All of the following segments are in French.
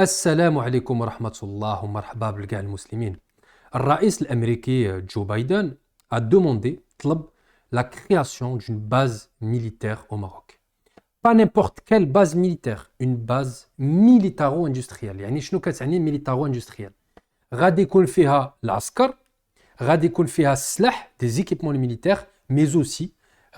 السلام عليكم ورحمة الله ومرحبا بكاع المسلمين. الرئيس الأمريكي جو بايدن a demandé, طلب la création d'une base militaire au Maroc. Pas n'importe quelle base militaire, une base militaro-industrielle. يعني شنو كتعني militaro-industrielle؟ غادي يكون فيها العسكر، غادي يكون فيها السلاح des équipements militaires, mais aussi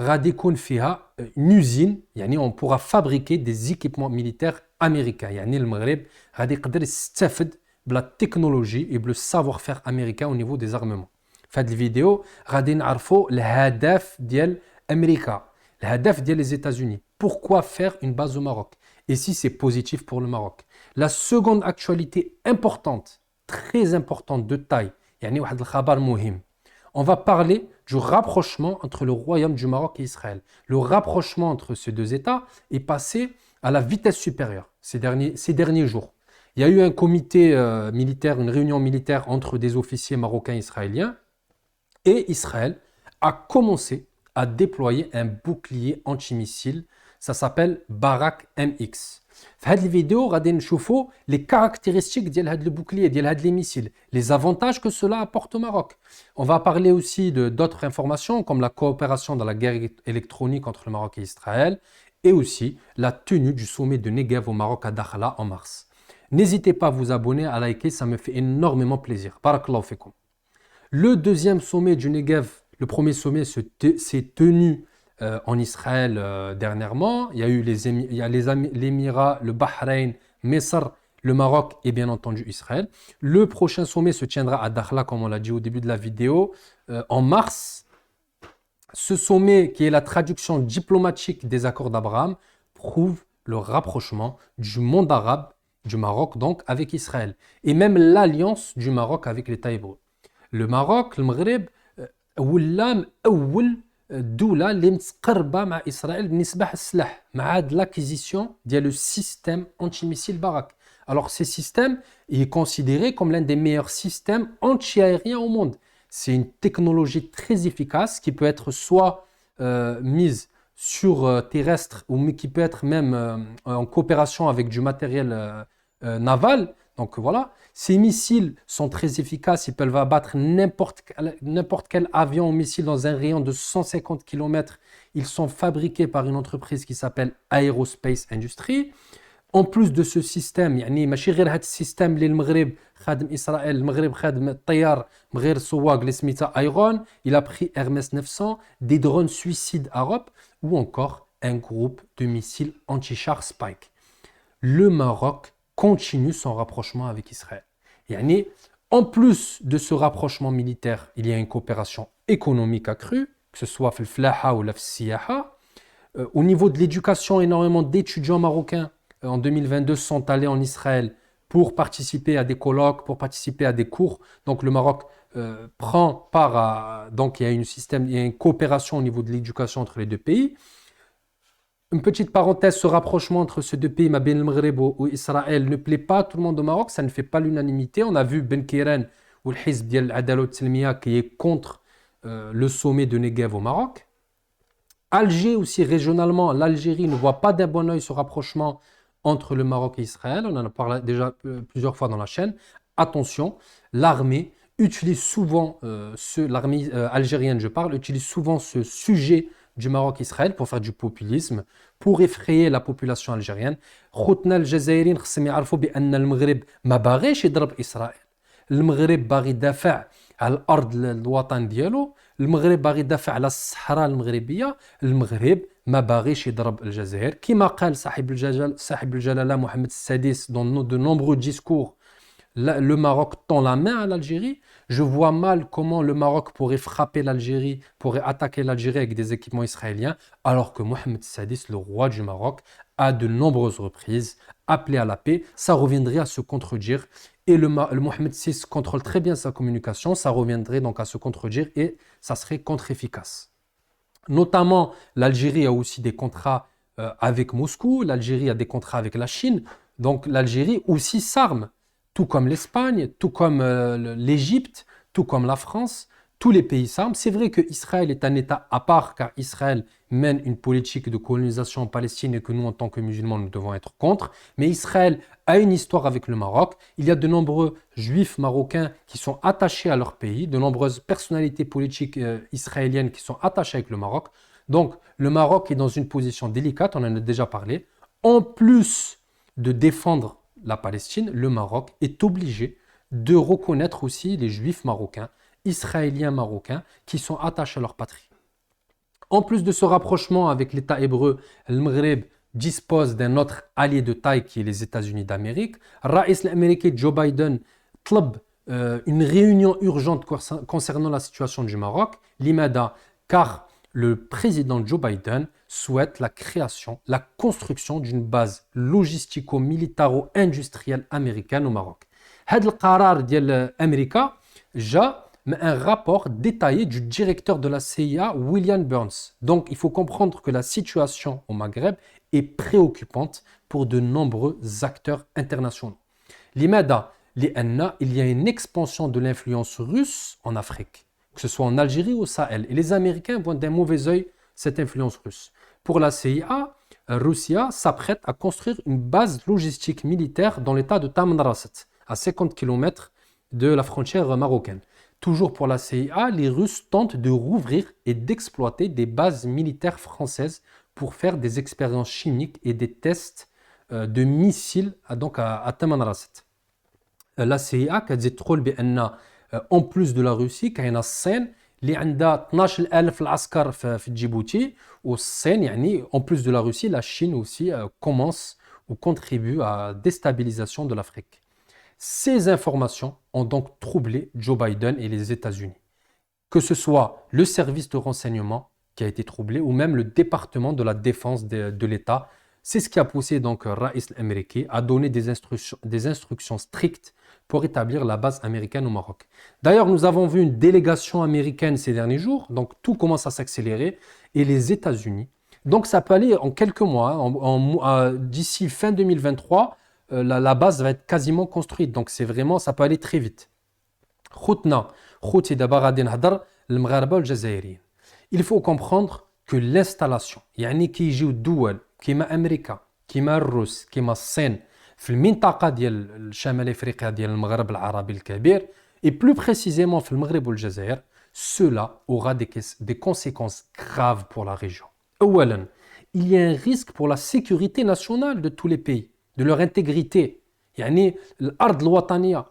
غادي يكون فيها une usine، يعني on pourra fabriquer des équipements militaires américains. يعني المغرب غادي يقدر يستافد بلا تكنولوجي et بلو savoir faire américain au niveau des armements. في هذه الفيديو غادي نعرفوا الهدف ديال امريكا، الهدف ديال les États-Unis. Pourquoi faire une base au Maroc? Et si c'est positif pour le Maroc. La seconde actualité importante, très importante de taille، يعني واحد الخبر مهم. On va parler du rapprochement entre le royaume du Maroc et Israël. Le rapprochement entre ces deux États est passé à la vitesse supérieure ces derniers jours. Il y a eu un comité militaire, une réunion militaire entre des officiers marocains et israéliens, et Israël a commencé à déployer un bouclier antimissile. Ça s'appelle Barak MX. في هذه الفيديو غادي نشوفوا les caractéristiques ديال هذا البouclier ديال هذا les missiles, les avantages que cela apporte au Maroc. On va parler aussi de d'autres informations comme la coopération dans la guerre électronique entre le Maroc et Israël et aussi la tenue du sommet de Negev au Maroc à Dakhla en mars. N'hésitez pas à vous abonner, à liker, ça me fait énormément plaisir. Barakallahu fikum. Le deuxième sommet du Negev, le premier sommet s'est tenu en Israël dernièrement. Il y a eu l'Émirat, le Bahreïn, Misr, le Maroc et bien entendu Israël. Le prochain sommet se tiendra à Dakhla, comme on l'a dit au début de la vidéo, en mars. Ce sommet, qui est la traduction diplomatique des accords d'Abraham, prouve le rapprochement du monde arabe, du Maroc donc, avec Israël. Et même l'alliance du Maroc avec l'État hébreu. Le Maroc, le Maghreb, ولا أول دولة اللي متقربة مع إسرائيل بالنسبة للسلاح مع هاد l'acquisition ديال le système antimissile Barak. Alors ce système est considéré comme l'un des meilleurs systèmes anti-aériens au monde. C'est une technologie très efficace qui peut être soit mise sur terrestre ou qui peut être même en coopération avec du matériel naval. Donc voilà, ces missiles sont très efficaces, ils peuvent abattre n'importe quel avion ou missile dans un rayon de 150 km. Ils sont fabriqués par une entreprise qui s'appelle Aerospace Industry. En plus de ce système, يعني ماشي غير هذا السيستم اللي المغرب خادم إسرائيل، المغرب خادم الطيار غير سواق اللي سميتها ايرون، il a pris Hermès 900, des drones suicides arabes ou encore un groupe de missiles anti-char Spike. Le Maroc continue son rapprochement avec Israël. Yani, en plus de ce rapprochement militaire, il y a une coopération économique accrue, que ce soit في الفلاحة ou la السياحة. Au niveau de l'éducation, énormément d'étudiants marocains en 2022 sont allés en Israël pour participer à des colloques, pour participer à des cours. Donc le Maroc prend part à... Donc il y a une coopération au niveau de l'éducation entre les deux pays. Une petite parenthèse, ce rapprochement entre ces deux pays, Ben el-Maghreb ou Israël, ne plaît pas à tout le monde au Maroc, ça ne fait pas l'unanimité. On a vu Ben Kiran ou le Hizb ديال العدالة والتنمية qui est contre le sommet de Negev au Maroc. Alger aussi, régionalement, l'Algérie ne voit pas d'un bon œil ce rapprochement entre le Maroc et Israël. On en a parlé déjà plusieurs fois dans la chaîne. Attention, l'armée utilise souvent, l'armée algérienne, je parle, utilise souvent ce sujet du Maroc-Israël pour faire du populisme, pour effrayer la population algérienne. خوتنا الجزائريين خصهم يعرفوا بأن المغرب ما باغيش يضرب إسرائيل. المغرب باغي يدافع على الأرض الوطن ديالو، المغرب باغي يدافع على الصحراء المغربية، المغرب ما باغيش يضرب الجزائر. كما قال صاحب الجلالة محمد السادس dans de nombreux discours. Le Maroc tend la main à l'Algérie. Je vois mal comment le Maroc pourrait frapper l'Algérie, pourrait attaquer l'Algérie avec des équipements israéliens, alors que Mohamed Sadis, le roi du Maroc, a de nombreuses reprises appelé à la paix. Ça reviendrait à se contredire. Et le Mohamed VI contrôle très bien sa communication. Ça reviendrait donc à se contredire et ça serait contre-efficace. Notamment, l'Algérie a aussi des contrats avec Moscou. L'Algérie a des contrats avec la Chine. Donc l'Algérie aussi s'arme. Tout comme l'Espagne, tout comme l'Égypte, tout comme la France, tous les pays s'arment. C'est vrai qu'Israël est un État à part, car Israël mène une politique de colonisation en Palestine et que nous, en tant que musulmans, nous devons être contre. Mais Israël a une histoire avec le Maroc. Il y a de nombreux juifs marocains qui sont attachés à leur pays, de nombreuses personnalités politiques israéliennes qui sont attachées avec le Maroc. Donc, le Maroc est dans une position délicate, on en a déjà parlé. En plus de défendre la Palestine, le Maroc est obligé de reconnaître aussi les juifs marocains, israéliens marocains, qui sont attachés à leur patrie. En plus de ce rapprochement avec l'État hébreu, le Maghreb dispose d'un autre allié de taille qui est les États-Unis d'Amérique. Raïs l'Américain Joe Biden tlab une réunion urgente concernant la situation du Maroc, l'IMADA, car le président Joe Biden souhaite la création, la construction d'une base logistico-militaro-industrielle américaine au Maroc. هذا القرار ديال أمريكا جاء un rapport détaillé du directeur de la CIA, William Burns. Donc, il faut comprendre que la situation au Maghreb est préoccupante pour de nombreux acteurs internationaux. لماذا؟ لأن il y a une expansion de l'influence russe en Afrique, que ce soit en Algérie ou au Sahel. Et les Américains voient d'un mauvais œil cette influence russe. Pour la CIA, Russia s'apprête à construire une base logistique militaire dans l'état de Tamanrasset, à 50 km de la frontière marocaine. Toujours pour la CIA, les Russes tentent de rouvrir et d'exploiter des bases militaires françaises pour faire des expériences chimiques et des tests de missiles à Tamanrasset. La CIA كتزيد تقول بأن en plus de la Russie كاينه الصين اللي عندها 12000 العسكر في دجيبوتي والصين يعني en plus de la Russie la Chine aussi commence ou contribue à la déstabilisation de l'Afrique. Ces informations ont donc troublé Joe Biden et les États-Unis. Que ce soit le service de renseignement qui a été troublé ou même le département de la défense de l'État, c'est ce qui a poussé donc Raïs l'Américain à donner des instructions strictes pour établir la base américaine au Maroc. D'ailleurs, nous avons vu une délégation américaine ces derniers jours, donc tout commence à s'accélérer, et les États-Unis. Donc ça peut aller en quelques mois, d'ici fin 2023, la base va être quasiment construite, donc c'est vraiment, ça peut aller très vite. Il faut comprendre que l'installation, يعني كيجيو الدول كيما أمريكا كيما الروس كيما الصين في المنطقة ديال الشمال افريقيا ديال المغرب العربي الكبير et plus précisément في المغرب والجزائر, cela aura des conséquences graves pour la région. أولاً, il y a un risque pour la sécurité nationale de tous les pays, de leur intégrité. يعني الأرض الوطنية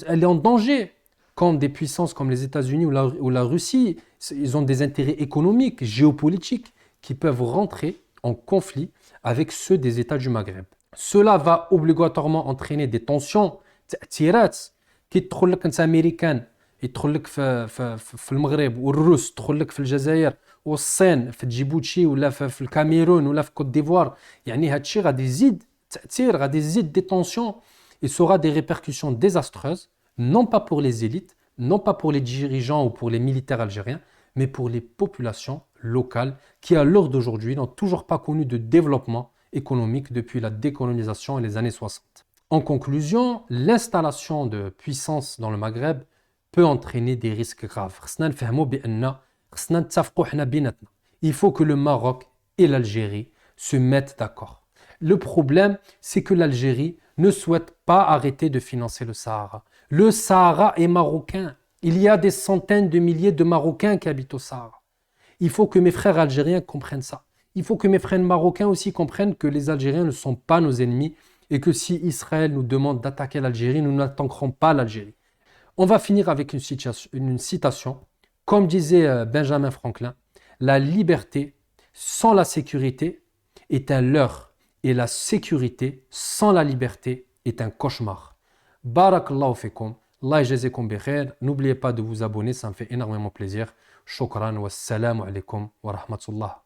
elle est en danger quand des puissances comme les États-Unis ou la Russie, ils ont des intérêts économiques, géopolitiques qui peuvent rentrer en conflit avec ceux des États du Maghreb. Cela va obligatoirement entraîner des tensions, تأثيرات كي تدخل لك انت امريكان يدخل لك في المغرب والروس تدخل لك في الجزائر والصين في جيبوتي ولا في الكاميرون ولا في كوت ديفوار يعني هذا الشيء غادي يزيد تأثير غادي يزيد des tensions et ça aura des répercussions désastreuses non pas pour les élites, non pas pour les dirigeants ou pour les militaires algériens, mais pour les populations locales qui à l'heure d'aujourd'hui n'ont toujours pas connu de développement économique depuis la décolonisation et les années 60. En conclusion, l'installation de puissances dans le Maghreb peut entraîner des risques graves. Il faut que le Maroc et l'Algérie se mettent d'accord. Le problème, c'est que l'Algérie ne souhaite pas arrêter de financer le Sahara. Le Sahara est marocain. Il y a des centaines de milliers de Marocains qui habitent au Sahara. Il faut que mes frères algériens comprennent ça. Il faut que mes frères marocains aussi comprennent que les Algériens ne sont pas nos ennemis et que si Israël nous demande d'attaquer l'Algérie, nous n'attaquerons pas l'Algérie. On va finir avec une citation. Comme disait Benjamin Franklin, la liberté sans la sécurité est un leurre et la sécurité sans la liberté est un cauchemar. Barakallahu fikum. Allah yajazikum bi khair. N'oubliez pas de vous abonner, ça me fait énormément plaisir. Shukran wa assalamu alaikum wa rahmatullah.